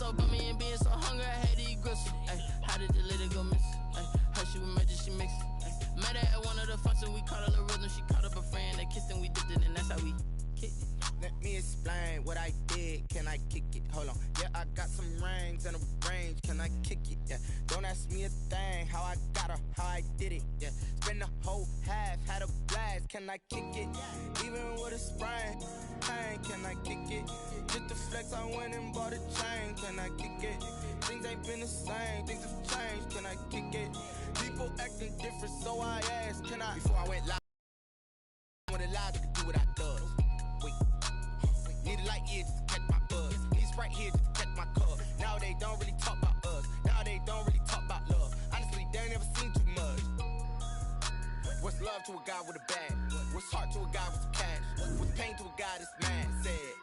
so bummy and being so hungry, I had to eat gristle. Ay, how did the lady go miss? Ay, her she was magic, she mixed. Met her at one of the functions, we caught her the rhythm. She caught up a friend, they kissed and we dipped it, and that's how we kicked it. Let me explain what I did. Can I kick it? Hold on. Yeah, I got some rings and a range. Can I kick it? Yeah. Don't ask me a thing. How I got her, how I did it. Yeah. Spend the whole half, had a blast. Can I kick it? Even with a sprain. Pain, can I kick it? Just the flex, I went and bought a chain. Can I kick it? Things ain't been the same. Things have changed. Can I kick it? People acting different, so I asked. Can I? Before I went live, I went live to do what I does. Wait. Need a light here just to catch my buzz. Need Sprite here just to catch my cup. Now they don't really talk about us. Now they don't really talk about love. Honestly, they ain't never seen too much. What's love to a guy with a bag? What's heart to a guy with some cash? What's pain to a guy that's mad? Said.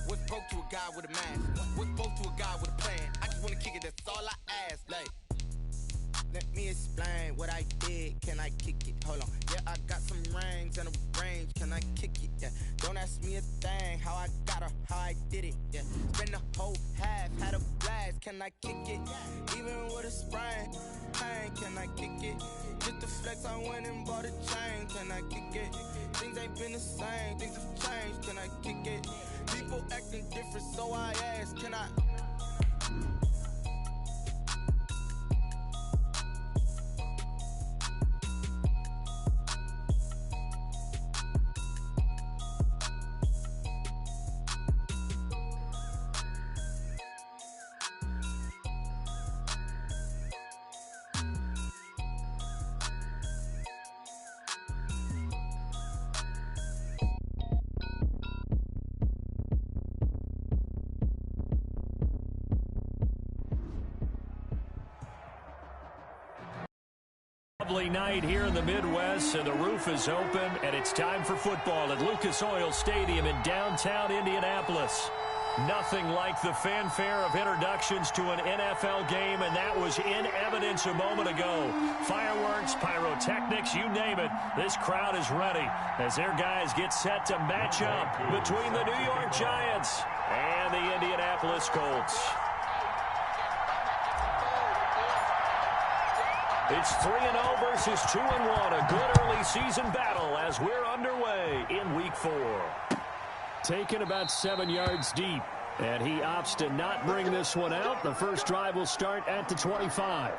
What's broke to a guy with a mask? What's both to a guy with a plan? I just wanna kick it, that's all I ask. Like, let me explain what I did. Can I kick it? Hold on. Yeah, I got some rings and a range. Can I kick it? Yeah. Don't ask me a thing. How I got her, how I did it. Yeah. Spend the whole half, had a blast. Can I kick it? Even with a sprain. Pain, can I kick it? Just the flex, I went and bought a chain. Can I kick it? Things ain't been the same. Things have changed. Can I kick it? People acting different, so I ask. Can I? Lovely night here in the Midwest, and the roof is open, and it's time for football at Lucas Oil Stadium in downtown Indianapolis. Nothing like the fanfare of introductions to an NFL game, and that was in evidence a moment ago. Fireworks, pyrotechnics, you name it. This crowd is ready as their guys get set to match up between the New York Giants and the Indianapolis Colts. It's 3-0 versus 2-1, a good early season battle as we're underway in Week 4. Taken about 7 yards deep, and he opts to not bring this one out. The first drive will start at the 25.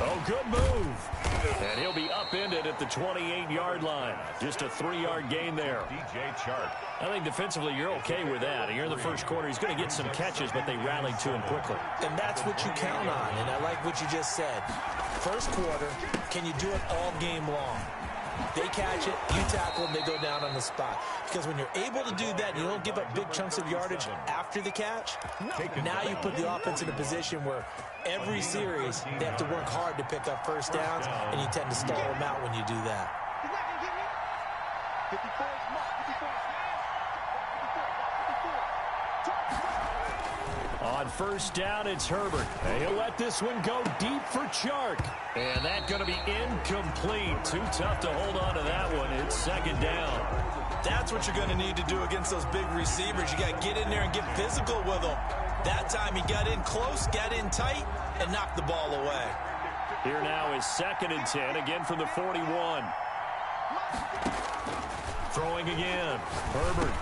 Oh, good move. And he'll be upended at the 28-yard line. Just a 3-yard gain there. DJ Chark. I think defensively you're okay with that. Here in the first quarter, he's going to get some catches, but they rallied to him quickly. And that's what you count on, and I like what you just said. First quarter, can you do it all game long? They catch it, you tackle them, they go down on the spot. Because when you're able to do that, you don't give up big chunks of yardage after the catch. Now you put the offense in a position where every series they have to work hard to pick up first downs, and you tend to stall them out when you do that. On first down, it's Herbert. He'll let this one go deep for Chark. And that's going to be incomplete. Too tough to hold on to that one. It's second down. That's what you're going to need to do against those big receivers. You got to get in there and get physical with them. That time he got in close, got in tight, and knocked the ball away. Here now is 2nd and 10, again from the 41. Throwing again. Herbert.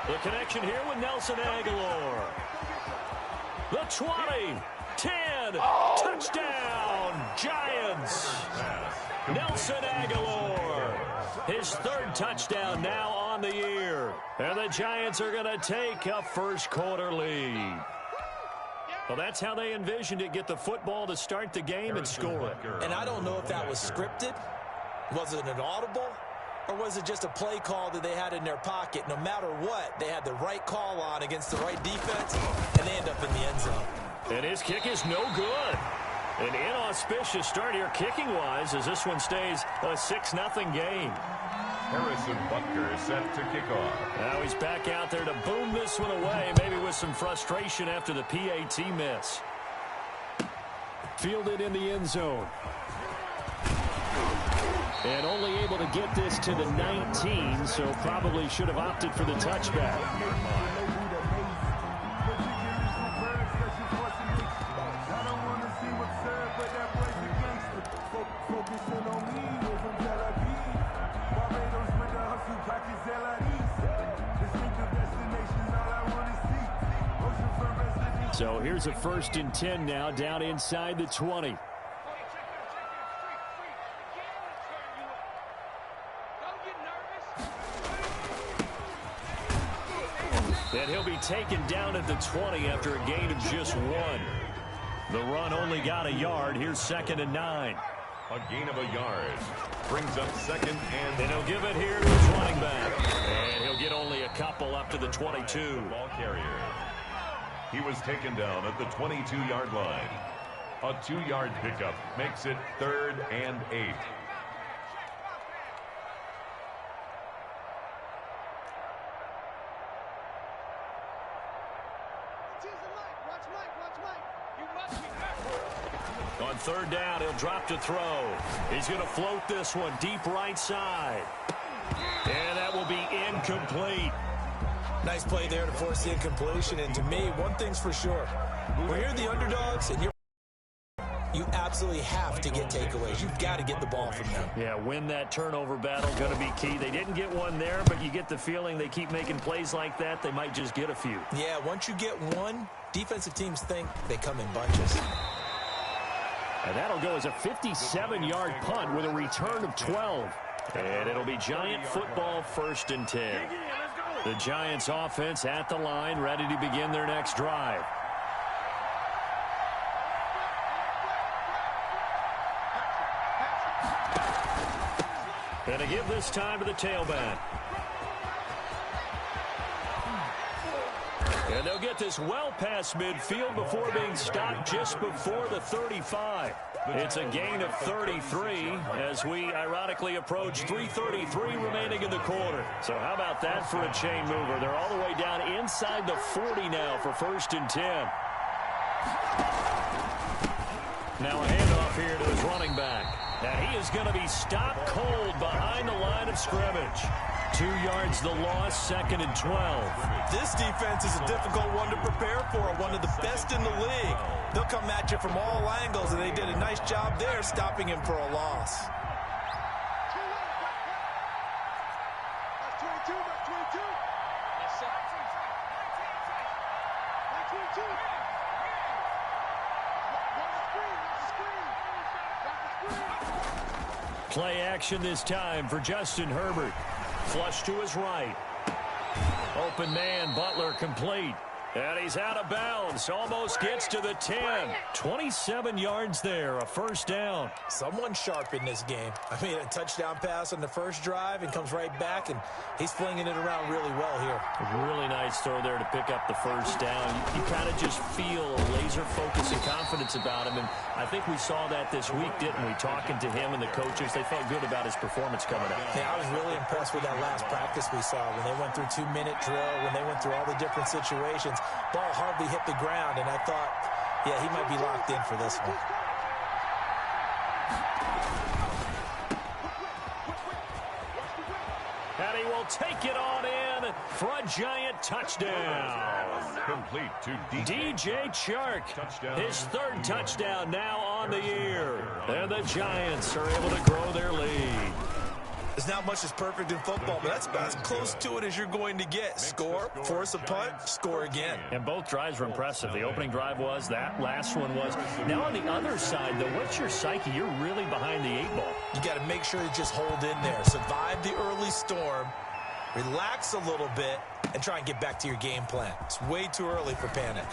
The connection here with Nelson Aguilar. The 20, 10, touchdown, Giants. Nelson Aguilar, his 3rd touchdown now on the year. And the Giants are going to take a first quarter lead. Well, that's how they envisioned it, get the football to start the game and score it. And I don't know if that was scripted. Was it an audible? Or was it just a play call that they had in their pocket? No matter what, they had the right call on against the right defense, and they end up in the end zone. And his kick is no good. An inauspicious start here kicking-wise as this one stays a 6-0 game. Harrison Butker is set to kick off. Now he's back out there to boom this one away, maybe with some frustration after the PAT miss. Fielded in the end zone. And only able to get this to the 19, so probably should have opted for the touchback. So here's a 1st and 10 now, down inside the 20. And he'll be taken down at the 20 after a gain of just 1. The run only got a yard. Here's 2nd and 9. A gain of a yard brings up 2nd and... And he'll give it here to his running back. And he'll get only a couple up to the 22. Ball carrier. He was taken down at the 22-yard line. A 2-yard pickup makes it 3rd and 8. On 3rd down, he'll drop to throw. He's going to float this one deep right side. And that will be incomplete. Nice play there to force the incompletion. And to me, one thing's for sure. When you're the underdogs and you absolutely have to get takeaways. You've got to get the ball from them. Yeah, win that turnover battle, going to be key. They didn't get one there, but you get the feeling they keep making plays like that, they might just get a few. Yeah, once you get one, defensive teams think they come in bunches. And that'll go as a 57-yard punt with a return of 12. And it'll be Giant football, 1st and 10. The Giants offense at the line, ready to begin their next drive. And to give this time to the tailback. And they'll get this well past midfield before being stopped just before the 35. It's a gain of 33 as we ironically approach 3:33 remaining in the quarter. So how about that for a chain mover? They're all the way down inside the 40 now for 1st and 10. Now a handoff here to his running back. And he is going to be stopped cold behind the line of scrimmage. 2 yards the loss, 2nd and 12. This defense is a difficult one to prepare for, one of the best in the league. They'll come at you from all angles, and they did a nice job there stopping him for a loss. Play action this time for Justin Herbert. Flush to his right. Open man, Butler complete. And he's out of bounds. Almost gets to the 10. 27 yards there, a 1st down. Someone sharp in this game. I mean, a touchdown pass on the first drive and comes right back, and he's flinging it around really well here. Really nice throw there to pick up the 1st down. You kind of just feel a laser focus and confidence about him, and I think we saw that this week, didn't we? Talking to him and the coaches, they felt good about his performance coming up. Yeah, I was really impressed with that last practice we saw when they went through 2-minute drill, when they went through all the different situations. Ball hardly hit the ground, and I thought, yeah, he might be locked in for this one. And he will take it on in for a Giant touchdown. Complete to DJ Chark. Touchdown. His 3rd touchdown now on the year. And the Giants are able to grow their lead. There's not much that's perfect in football, but that's about as close to it as you're going to get. Score, force a punt, score again. And both drives were impressive. The opening drive was, that last one was. Now on the other side, though, what's your psyche? You're really behind the 8 ball. You got to make sure you just hold in there. Survive the early storm, relax a little bit, and try and get back to your game plan. It's way too early for panic.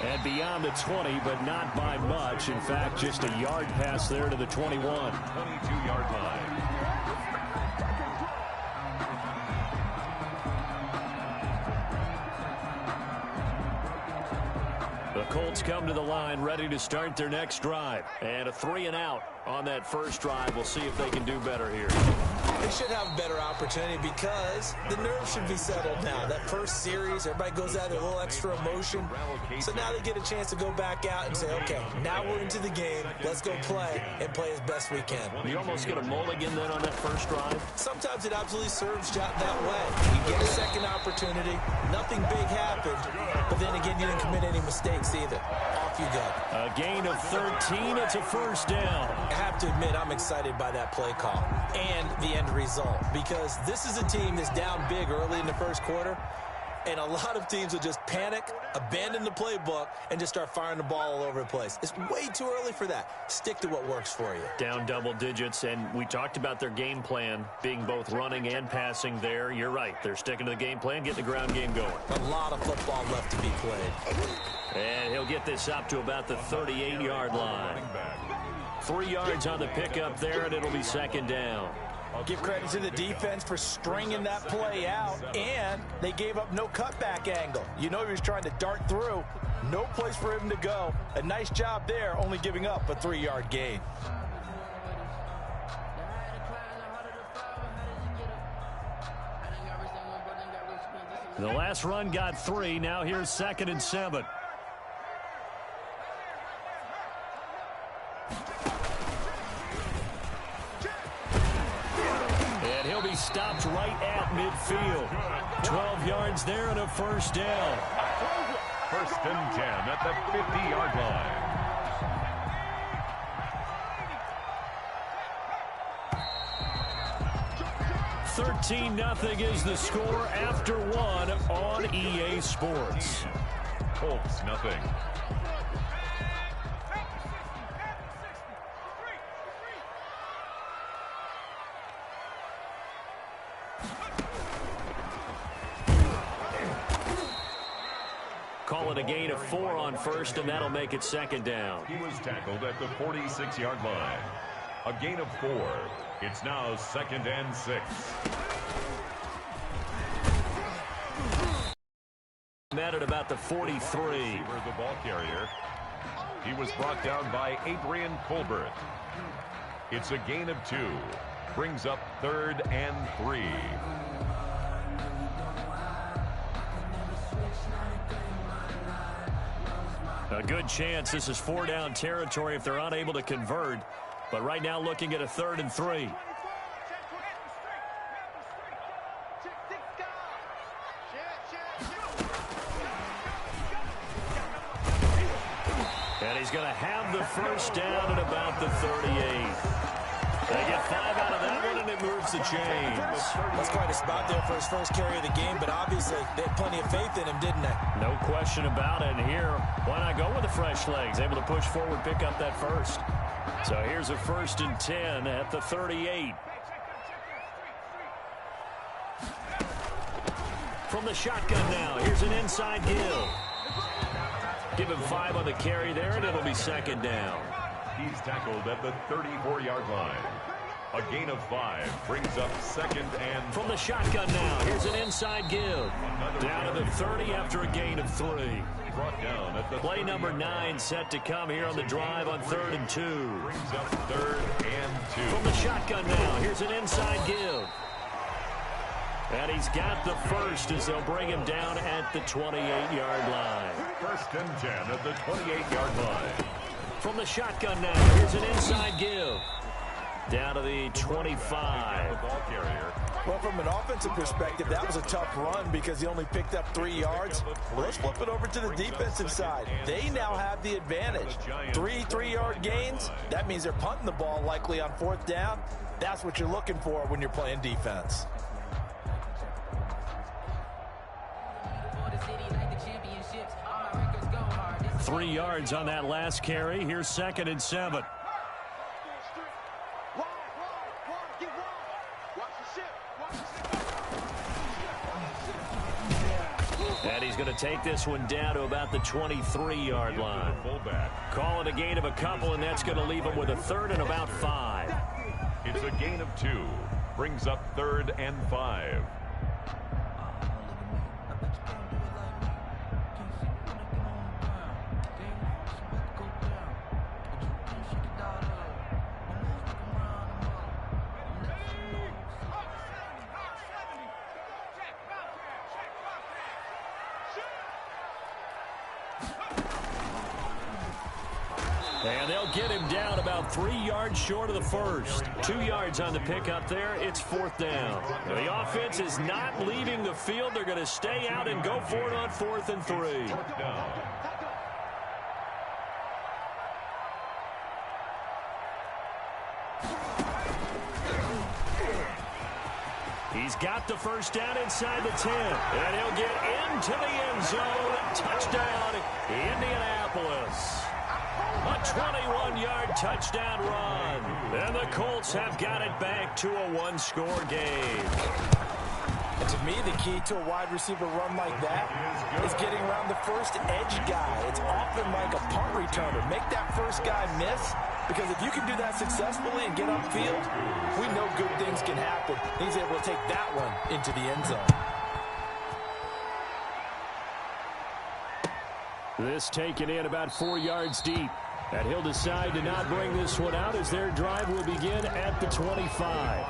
And beyond the 20, but not by much. In fact, just a yard pass there to the 21. 22-yard line. The Colts come to the line, ready to start their next drive. And a 3-and-out on that first drive. We'll see if they can do better here. They should have a better opportunity because the nerves should be settled now. That first series, everybody goes out with a little extra emotion. So now they get a chance to go back out and say, okay, now we're into the game. Let's go play and play as best we can. You almost get a mulligan then on that first drive? Sometimes it absolutely serves that way. You get a second opportunity. Nothing big happened. But then again, you didn't commit any mistakes either. Off you go. A gain of 13. It's a first down. I have to admit, I'm excited by that play call and the end result because this is a team that's down big early in the first quarter, and a lot of teams will just panic, abandon the playbook, and just start firing the ball all over the place. It's way too early for that. Stick to what works for you. Down double digits, and we talked about their game plan being both running and passing there. You're right. They're sticking to the game plan, getting the ground game going. A lot of football left to be played. And he'll get this up to about the 38-yard line. 3 yards on the pickup there, and it'll be second down. Give credit to the defense for stringing that play out, and they gave up no cutback angle. You know he was trying to dart through. No place for him to go. A nice job there, only giving up a 3-yard gain. The last run got 3. Now here's 2nd and 7. And he'll be stopped right at midfield. 12 yards there and a first down. 1st and 10 at the 50-yard line. $13-0 is the score after 1 on EA Sports. Colts nothing. Call it a gain of 4 on first, and that'll make it 2nd down. He was tackled at the 46-yard line. A gain of 4. It's now 2nd and 6. Met at about the 43. The ball carrier. He was brought down by Adrian Colbert. It's a gain of 2. Brings up 3rd and 3. A good chance this is 4-down territory if they're unable to convert. But right now looking at a 3rd and 3. And he's going to have the first down at about the 38. They get 5 out of that one, and it moves the chains. That's quite a spot there for his first carry of the game, but obviously they had plenty of faith in him, didn't they? No question about it. And here, why not go with the fresh legs? Able to push forward, pick up that first. So here's a 1st and 10 at the 38. From the shotgun now, here's an inside give. Give him 5 on the carry there, and it'll be 2nd down. He's tackled at the 34-yard line. A gain of 5 brings up 2nd and... From the shotgun now, here's an inside give. Down to the 30 after a gain of 3. Brought down at the play number 9 set to come here on the drive on 3rd and 2. Brings up 3rd and 2. From the shotgun now, here's an inside give. And he's got the first as they'll bring him down at the 28-yard line. 1st and 10 at the 28-yard line. From the shotgun now, here's an inside give. Down to the 25. Well, from an offensive perspective, that was a tough run because he only picked up 3 yards. Well, let's flip it over to the defensive side. They now have the advantage. 3 3-yard gains. That means they're punting the ball likely on 4th down. That's what you're looking for when you're playing defense. Three yards on that last carry. Here's 2nd and 7. And he's going to take this one down to about the 23-yard line. Call it a gain of a couple, and that's going to leave him with a 3rd and about 5. It's a gain of 2. Brings up 3rd and 5. And they'll get him down about 3 yards short of the first. 2 yards on the pickup there. It's 4th down. The offense is not leaving the field. They're going to stay out and go for it on 4th and 3. He's got the first down inside the 10. And he'll get into the end zone. Touchdown, Indianapolis. A 21-yard touchdown run. And the Colts have got it back to a one-score game. And to me, the key to a wide receiver run like that is getting around the first edge guy. It's often like a punt returner. Make that first guy miss, because if you can do that successfully and get upfield, we know good things can happen. He's able to take that one into the end zone. This taken in about 4 yards deep. And he'll decide to not bring this one out as their drive will begin at the 25.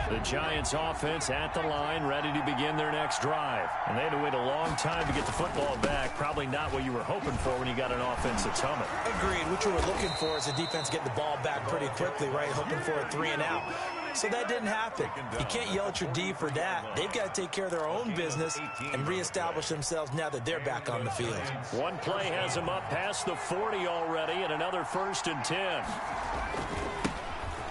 The Giants offense at the line, ready to begin their next drive. And they had to wait a long time to get the football back. Probably not what you were hoping for when you got an offense that's humming. Agreed. What you were looking for is the defense getting the ball back pretty quickly, right? Hoping for a 3 and out. So that didn't happen. You can't yell at your D for that. They've got to take care of their own business and reestablish themselves now that they're back on the field. One play has them up past the 40 already, and another 1st and 10.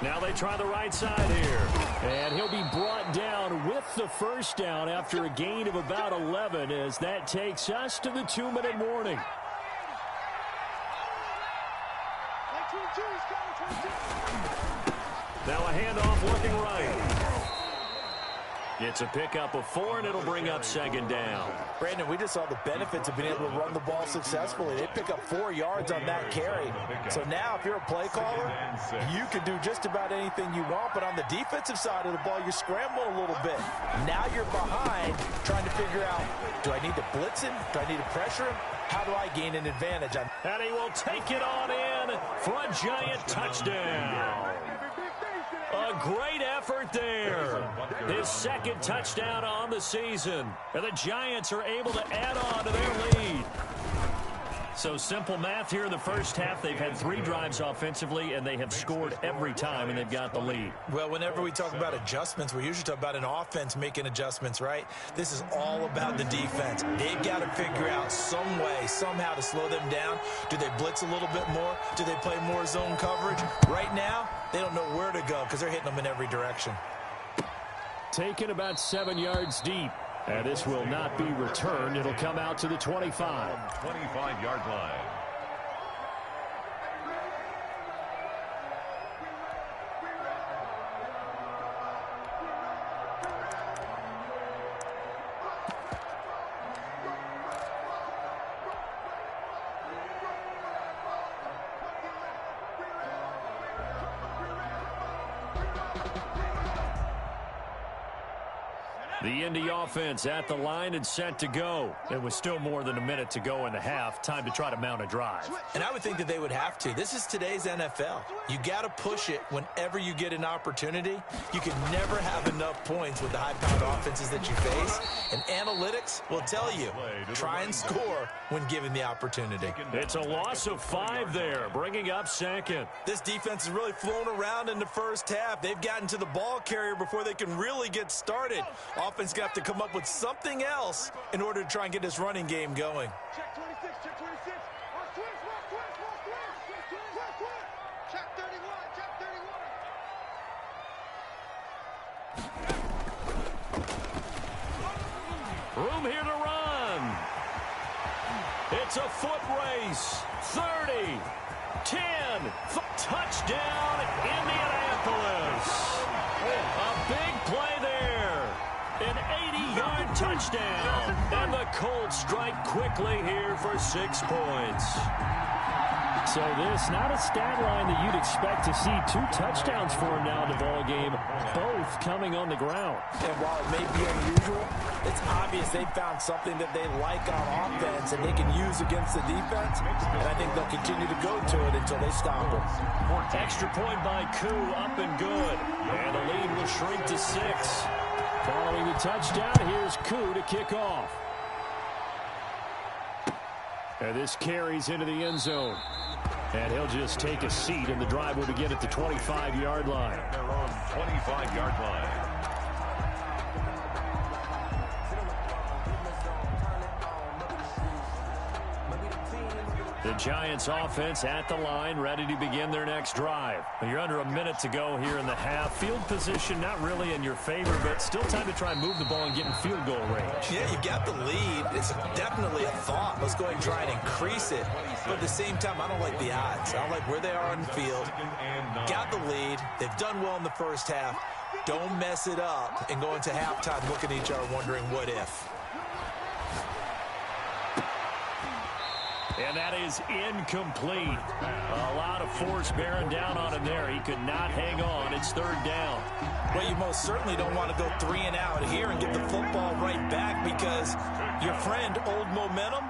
Now they try the right side here. And he'll be brought down with the first down after a gain of about 11 as that takes us to the 2-minute warning. Now a handoff looking right. It's a pickup of 4, and it'll bring up 2nd down. Brandon, we just saw the benefits of being able to run the ball successfully. They pick up 4 yards on that carry. So now if you're a play caller, you can do just about anything you want. But on the defensive side of the ball, you're scrambling a little bit. Now you're behind trying to figure out, do I need to blitz him? Do I need to pressure him? How do I gain an advantage? And he will take it on in for a Giant touchdown. A great effort there. His 2nd touchdown on the season. And the Giants are able to add on to their lead. So simple math here in the first half. They've had 3 drives offensively, and they have scored every time, and they've got the lead. Well, whenever we talk about adjustments, we usually talk about an offense making adjustments, right? This is all about the defense. They've got to figure out some way, somehow to slow them down. Do they blitz a little bit more? Do they play more zone coverage? Right now, they don't know where to go because they're hitting them in every direction. Taken about 7 yards deep. And this will not be returned. It'll come out to the 25. 25-yard line. The Indy offense at the line and set to go. There was still more than a minute to go in the half. Time to try to mount a drive. And I would think that they would have to. This is today's NFL. You got to push it whenever you get an opportunity. You can never have enough points with the high-powered offenses that you face. And analytics will tell you, try and score when given the opportunity. It's a loss of 5 there, bringing up 2nd. This defense has really flown around in the first half. They've gotten to the ball carrier before they can really get started. Offense got to come up with something else in order to try and get this running game going. Check 26, check 26. Watch twist, watch twist, watch twist. Check 31, check 31. Room here to run. It's a foot race. 30, 10, touchdown, Indianapolis. A big play there. An 80-yard touchdown. And the Colts strike quickly here for 6 points. So this, not a stat line that you'd expect to see 2 touchdowns for him now in the ball game, both coming on the ground. And while it may be unusual, it's obvious they found something that they like on offense and they can use against the defense. And I think they'll continue to go to it until they stop them. Extra point by Koo, up and good. And the lead will shrink to 6. Following the touchdown, here's Koo to kick off. And this carries into the end zone. And he'll just take a seat, and the drive will begin at the 25-yard line. Their own 25-yard line. The Giants offense at the line, ready to begin their next drive. You're under a minute to go here in the half. Field position not really in your favor, but still time to try and move the ball and get in field goal range. Yeah, you got the lead. It's definitely a thought. Let's go ahead and try and increase it. But at the same time, I don't like the odds. I don't like where they are on the field. Got the lead. They've done well in the first half. Don't mess it up and go into halftime looking at each other wondering what if. And that is incomplete. A lot of force bearing down on him there. He could not hang on. It's third down. Well, you most certainly don't want to go 3 and out here and get the football right back because your friend, Old Momentum,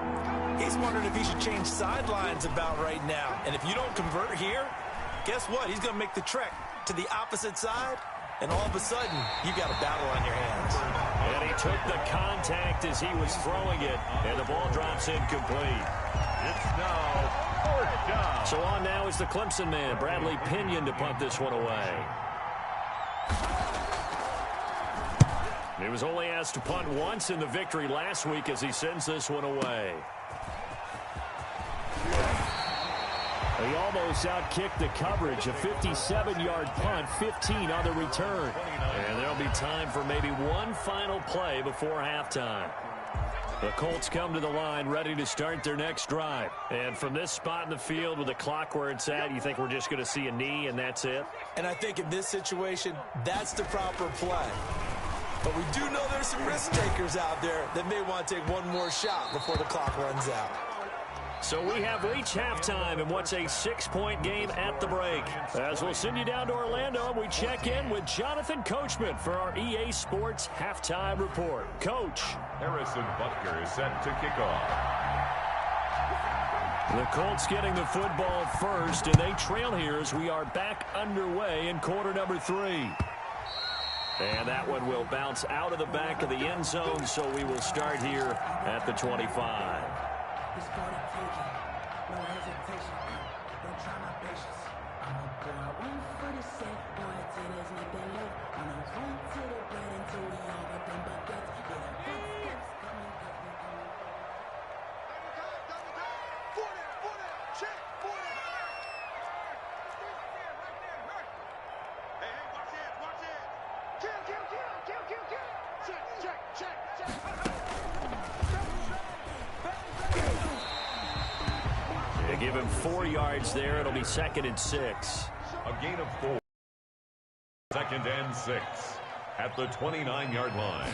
he's wondering if he should change sidelines about right now. And if you don't convert here, guess what? He's going to make the trek to the opposite side, and all of a sudden, you got a battle on your hands. And he took the contact as he was throwing it, and the ball drops incomplete. It's now fourth down. So on now is the Clemson man, Bradley Pinion, to punt this one away. He was only asked to punt once in the victory last week as he sends this one away. He almost outkicked the coverage. A 57-yard punt, 15 on the return. And there'll be time for maybe one final play before halftime. The Colts come to the line ready to start their next drive. And from this spot in the field with the clock where it's at, you think we're just going to see a knee and that's it? And I think in this situation, that's the proper play. But we do know there's some risk takers out there that may want to take one more shot before the clock runs out. So we have reached halftime in what's a 6-point game at the break. As we'll send you down to Orlando, we check in with Jonathan Coachman for our EA Sports Halftime Report. Coach. Harrison Butker is set to kick off. The Colts getting the football first, and they trail here as we are back underway in quarter number 3. And that one will bounce out of the back of the end zone, so we will start here at the 25. It's gonna take it, no hesitation. Don't try my patience. I'm a boy, one for the set, boy, till there's nothing left. I'm a run to the bread until we all got them buckets. Yeah, footsteps coming, coming. 40, check, 40. Hey, watch it. Kill. Check. They give him 4 yards there. It'll be 2nd and 6. A gain of 4. 2nd and 6 at the 29-yard line.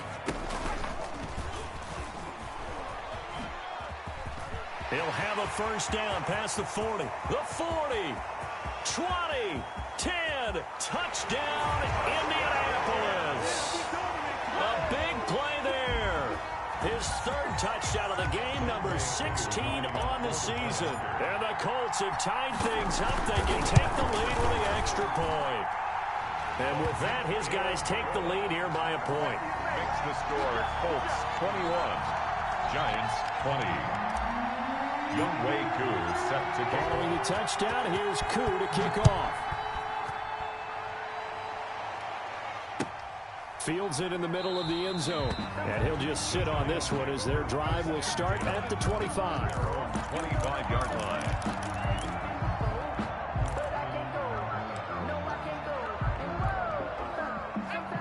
He'll have a first down past the 40. The 40, 20, 10, touchdown, Indianapolis. A big play there. His 3rd touchdown of the game, number 16 on the season. And the Colts have tied things up. They can take the lead with the extra point. And with that, his guys take the lead here by a point. Makes the score Colts 21, Giants 20. Younghoe Koo set to kick off. Following the touchdown, here's Koo to kick off. Fields it in the middle of the end zone. And he'll just sit on this one as their drive will start at the 25. 25-yard line.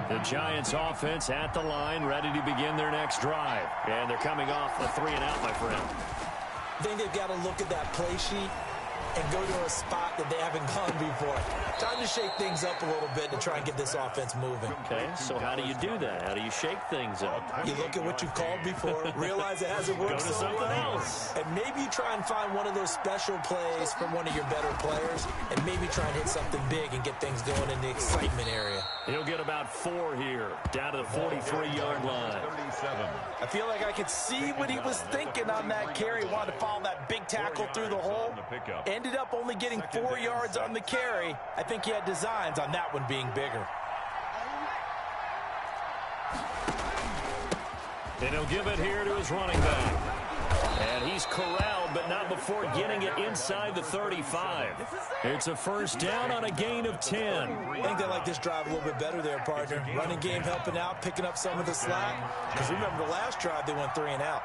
The Giants offense at the line, ready to begin their next drive. And they're coming off a 3 and out, my friend. I think they've got to look at that play sheet and go to a spot that they haven't gone before. Time to shake things up a little bit to try and get this offense moving. Okay, so how do you do that? How do you shake things up? You look at what you've called before, realize it hasn't worked Go to so something well, else. and maybe you try and find one of those special plays from one of your better players, and maybe try and hit something big and get things going in the excitement area. He'll get about 4 here, down to the 43-yard line. 37. I feel like I could see what he was thinking on that carry. Wanted to follow that big tackle through the hole. Ended up only getting 4 yards on the carry. I think he had designs on that one being bigger. And he'll give it here to his running back. And he's corralled, but not before getting it inside the 35. It's a first down on a gain of 10. I think they like this drive a little bit better there, partner. Running game helping out, picking up some of the slack. Because remember the last drive, they went 3 and out.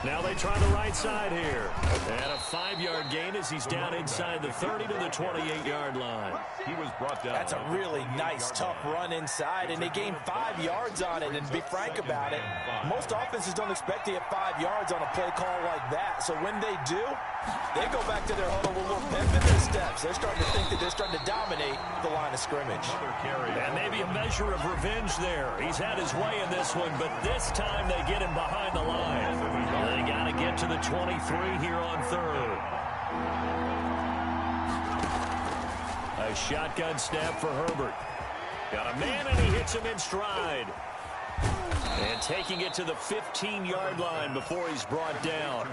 Now they try the right side here. And a 5-yard gain as he's down inside the 30 to the 28-yard line. He was brought down. That's a really nice, tough run inside, and they gained 5 yards on it. And to be frank about it, most offenses don't expect to get 5 yards on a play call like that. So when they do, they go back to their huddle with a little pep in their steps. They're starting to think that they're starting to dominate the line of scrimmage. And maybe a measure of revenge there. He's had his way in this one, but this time they get him behind the line. They got to get to the 23 here on third. A shotgun snap for Herbert. Got a man, and he hits him in stride. And taking it to the 15-yard line before he's brought down.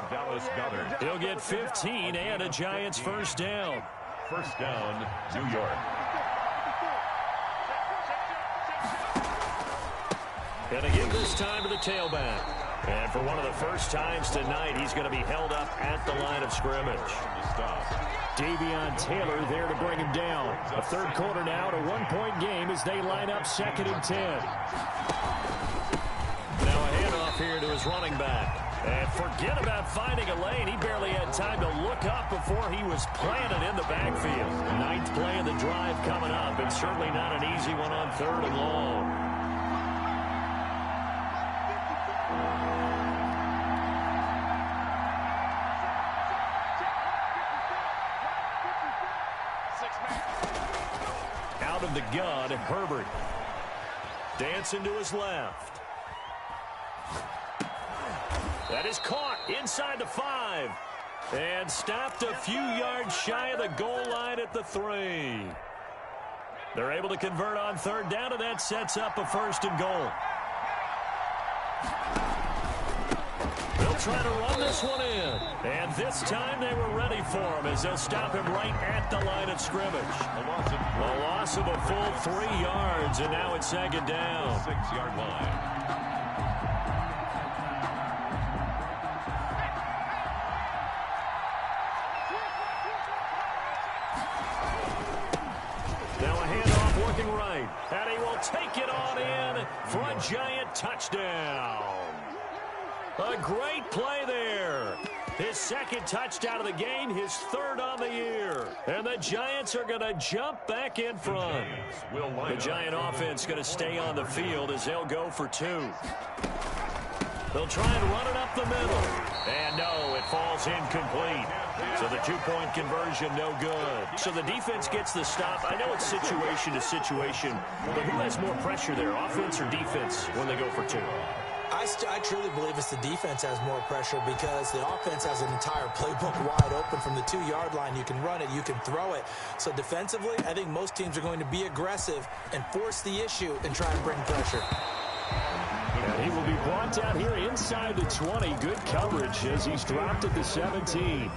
He'll get 15 and a Giants first down. First down, New York. And again this time to the tailback. And for one of the first times tonight, he's going to be held up at the line of scrimmage. Davion Taylor there to bring him down. A third quarter now, a 1-point game as they line up 2nd and 10. Now a handoff here to his running back. And forget about finding a lane. He barely had time to look up before he was planted in the backfield. 9th play of the drive coming up, and certainly not an easy one on 3rd and long. Out of the gun, Herbert. Dancing to his left. That is caught inside the 5. And stopped a few yards shy of the goal line at the 3. They're able to convert on 3rd down, and that sets up a 1st and goal. They'll try to run this one in. And this time they were ready for him as they'll stop him right at the line of scrimmage. A loss of a full 3 yards, and now it's 2nd down. 6-yard line. Now a handoff working right. And he will take it on in for a Giant touchdown. A great play there. His 2nd touchdown of the game, his 3rd on the year. And the Giants are going to jump back in front. The Giant offense going to stay on the field as they'll go for 2. They'll try and run it up the middle. And no, it falls incomplete. So the 2-point conversion, no good. So the defense gets the stop. I know it's situation to situation, but who has more pressure there, offense or defense, when they go for 2? I truly believe it's the defense has more pressure because the offense has an entire playbook wide open from the 2-yard line. You can run it, you can throw it. So defensively, I think most teams are going to be aggressive and force the issue and try and bring pressure. And he will be brought down here inside the 20. Good coverage as he's dropped at the 17.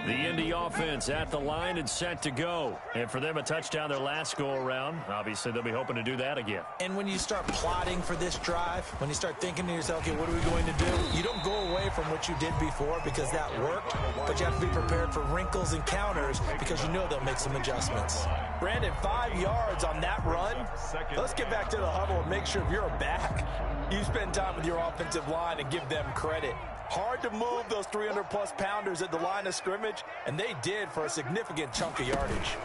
The Indy offense at the line and set to go. And for them, a touchdown their last go-around. Obviously, they'll be hoping to do that again. And when you start plotting for this drive, when you start thinking to yourself, okay, what are we going to do? You don't go away from what you did before because that worked, but you have to be prepared for wrinkles and counters because you know they'll make some adjustments. Brandon, 5 yards on that run. Let's get back to the huddle and make sure if you're a back, you spend time with your offensive line and give them credit. Hard to move those 300-plus pounders at the line of scrimmage, and they did for a significant chunk of yardage.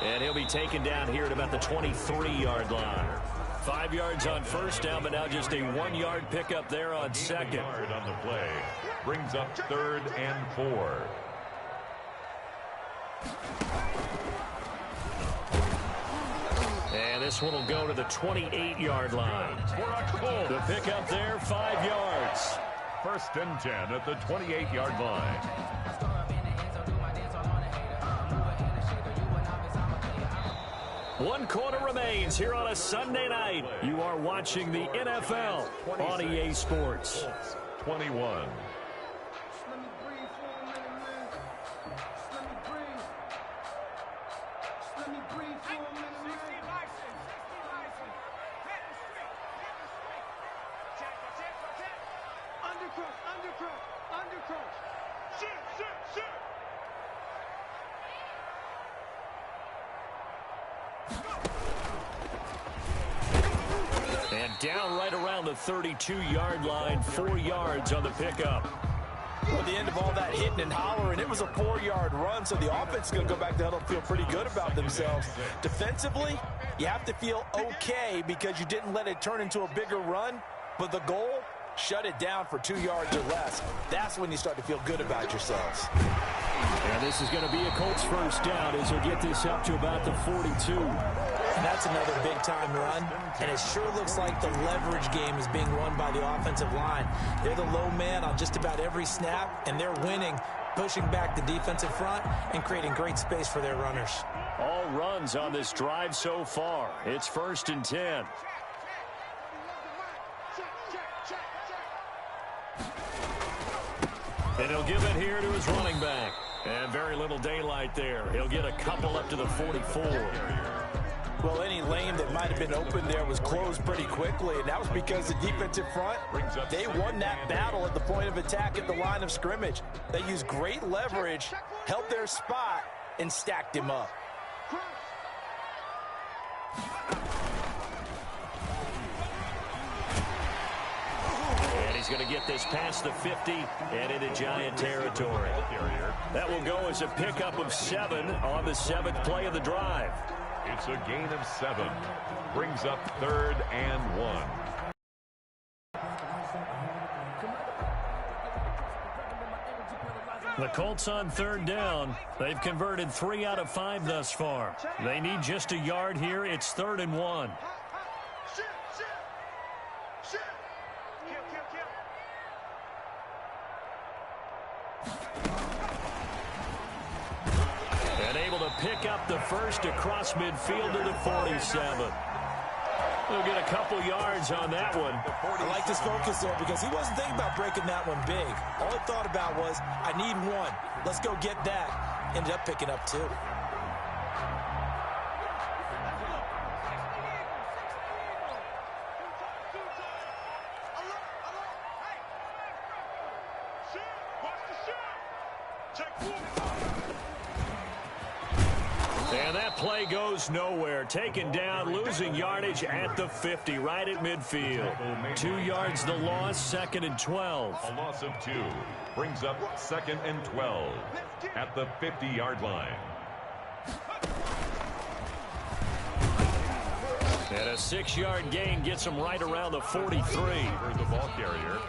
And he'll be taken down here at about the 23-yard line. 5 yards on 1st down, but now just a 1-yard pickup there on 2nd. On the play. Brings up 3rd and 4. And this one will go to the 28-yard line. The pickup there, 5 yards. 1st and 10 at the 28-yard line. One quarter remains here on a Sunday night. You are watching the NFL on EA Sports. down right around the 32-yard line, 4 yards on the pickup. Well, at the end of all that hitting and hollering, it was a 4-yard run, so the offense is going to go back to the huddle and feel pretty good about themselves. Defensively, you have to feel okay because you didn't let it turn into a bigger run, but the goal, shut it down for 2 yards or less. That's when you start to feel good about yourselves. And this is going to be a Colts first down as they get this up to about the 42. And that's another big-time run, and it sure looks like the leverage game is being won by the offensive line. They're the low man on just about every snap, and they're winning, pushing back the defensive front and creating great space for their runners. All runs on this drive so far. It's 1st and 10. And he'll give it here to his running back. And very little daylight there. He'll get a couple up to the 44. Well, any lane that might have been open there was closed pretty quickly, and that was because the defensive front, they won that battle at the point of attack at the line of scrimmage. They used great leverage, held their spot, and stacked him up. And he's going to get this past the 50 and into Giant territory. That will go as a pickup of 7 on the 7th play of the drive. It's a gain of 7. Brings up 3rd and 1. The Colts on 3rd down. They've converted 3 out of 5 thus far. They need just a yard here. It's 3rd and 1. And able to pick up the first across midfield to the 47. They'll get a couple yards on that one. I like this focus there because he wasn't thinking about breaking that one big. All he thought about was, I need 1. Let's go get that. Ended up picking up 2. And that play goes nowhere. Taken down, losing yardage at the 50, right at midfield. 2 yards the loss, 2nd and 12. A loss of 2 brings up 2nd and 12 at the 50-yard line. And a 6-yard gain gets him right around the 43. For the ball carrier,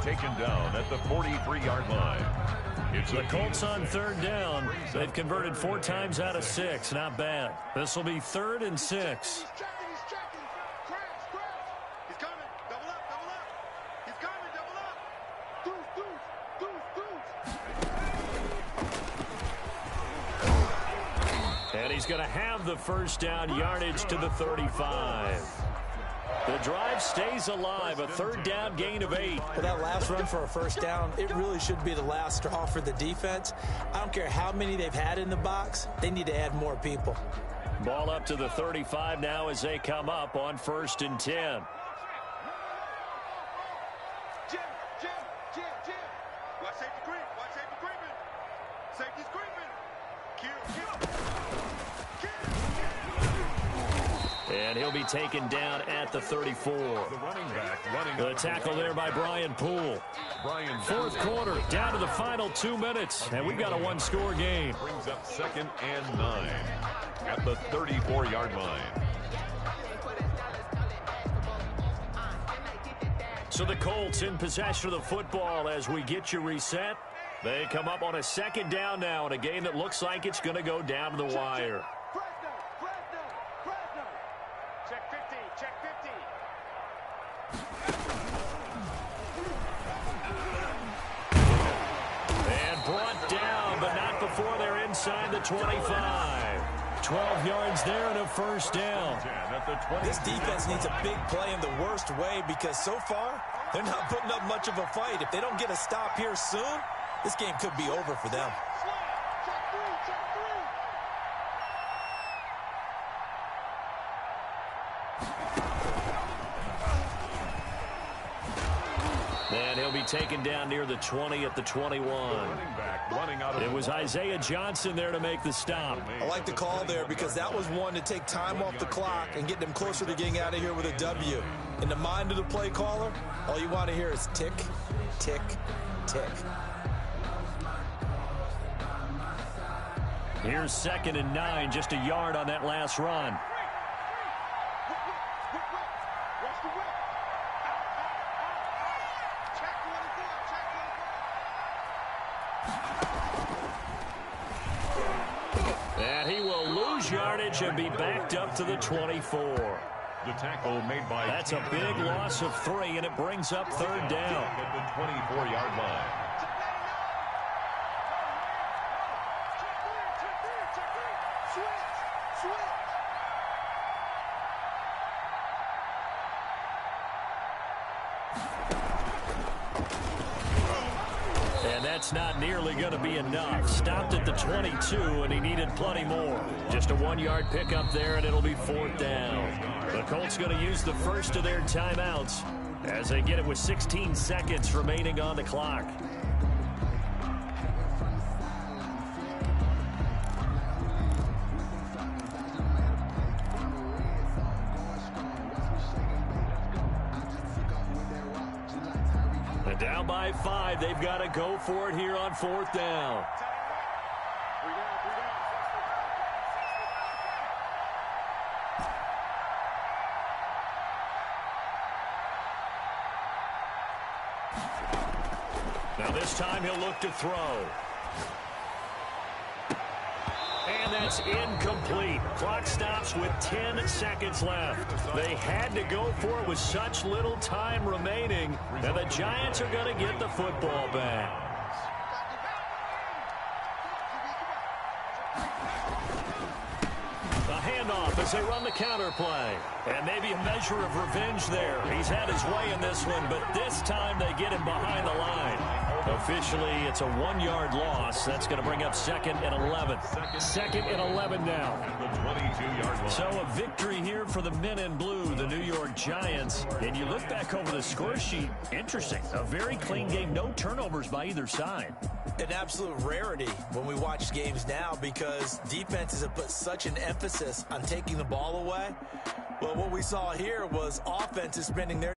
taken down at the 43-yard line. It's the Colts on 3rd down. They've converted 4 times out of 6. Not bad. This will be 3rd and 6. And he's going to have the first down, yardage to the 35. The drive stays alive, a 3rd down gain of 8. Well, that last run for a first down, it really should be the last straw for the defense. I don't care how many they've had in the box. They need to add more people. Ball up to the 35 now as they come up on 1st and 10. Watch safety creep. Watch safety creeping. Safety's creeping. Kill. And he'll be taken down at the 34. The running back running. The tackle there by Brian Poole. 4th quarter, down to the final 2 minutes, and we've got a 1-score game. Brings up 2nd and 9 at the 34-yard line. So the Colts in possession of the football as we get you reset. They come up on a 2nd down now in a game that looks like it's going to go down to the wire. Check 50. Check 50. And brought down, but not before they're inside the 25. 12 yards there and a first down. This defense needs a big play in the worst way because so far, they're not putting up much of a fight. If they don't get a stop here soon, this game could be over for them. And he'll be taken down near the 20 at the 21. It was Isaiah Johnson there to make the stop. I like the call there because that was one to take time off the clock and get them closer to getting out of here with a W. In the mind of the play caller, all you want to hear is tick, tick, tick. Here's 2nd and 9, just a yard on that last run. And he will lose yardage and be backed up to the 24. The tackle made by That's a big loss of 3, and it brings up 3rd down. At the 24-yard line. And that's not nearly going to be enough. Stopped at the 22, and he needed plenty more. Just a 1-yard pickup there, and it'll be 4th down. The Colts going to use the first of their timeouts as they get it with 16 seconds remaining on the clock. And down by 5, they've got to go for it here on 4th down. Now this time he'll look to throw. And that's incomplete. Clock stops with 10 seconds left. They had to go for it with such little time remaining, and the Giants are going to get the football back. A handoff as they run the counter play. And maybe a measure of revenge there. He's had his way in this one, but this time they get him behind the line. Officially, it's a 1-yard loss. That's going to bring up 2nd and 11. 2nd and 11 now. So a victory here for the men in blue, the New York Giants. And you look back over the score sheet, interesting. A very clean game, no turnovers by either side. An absolute rarity when we watch games now because defenses have put such an emphasis on taking the ball away. Well, what we saw here was offenses spending their